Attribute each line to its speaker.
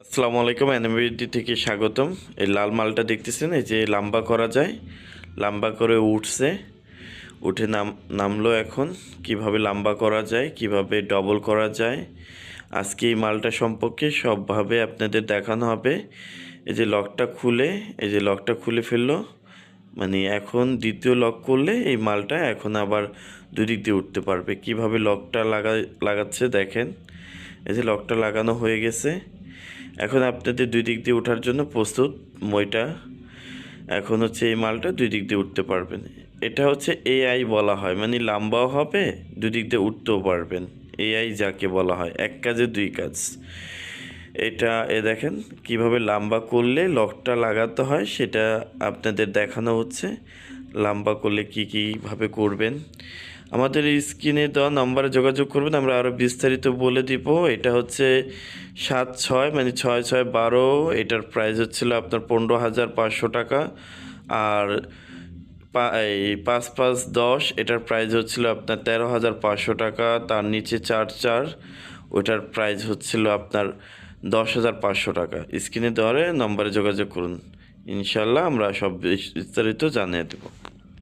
Speaker 1: আসসালামু আলাইকুম, এনএমবিডি থেকে স্বাগতম। এই লাল মালটা দেখতেছেন, এই যে লম্বা করা যায়, লম্বা করে উঠছে, উঠে নামলো। এখন কিভাবে লম্বা করা যায়, কিভাবে ডবল করা যায়, আজকে এই মালটা সম্পর্কে সবভাবে আপনাদের দেখানো হবে। এই যে লকটা খুলে, এই যে লকটা খুলে ফেললো, মানে এখন দ্বিতীয় লক করলে এই মালটা এখন আবার দুই দিক দিয়ে উঠতে পারবে। কিভাবে লকটা লাগাচ্ছে দেখেন। এই যে লকটা লাগানো হয়ে গেছে, এখন আপনাদের দুই দিক দিয়ে ওঠার জন্য প্রস্তুত মইটা। এখন হচ্ছে এই মালটা দুই দিক দিয়ে উঠতে পারবেন। এটা হচ্ছে এআই বলা হয়, মানে লম্বাও হবে, দুই দিক দিয়ে উঠতেও পারবেন। এআই যাকে বলা হয়, এক কাজে দুই কাজ। এটা দেখেন কিভাবে লম্বা করলে লকটা লাগাতে হয় সেটা আপনাদের দেখানো হচ্ছে। লম্বা করলে কীভাবে করবেন আমাদের স্ক্রিনে দেওয়া নম্বরে যোগাযোগ করবেন, আমরা আরও বিস্তারিত বলে দিব। এটা হচ্ছে 7-6 মানে 6-6-12। এটার প্রাইস হচ্ছিল আপনার 15,500 টাকা। আর এই 5-5-10 এটার প্রাইস হচ্ছিল আপনার 13,500 টাকা। তার নিচে 4-4 ওটার প্রাইস হচ্ছিল আপনার 10,500 টাকা। স্ক্রিনে দেওয়ার নম্বরে যোগাযোগ করুন, ইনশাল্লাহ আমরা সব বিস্তারিত জানিয়ে দেব।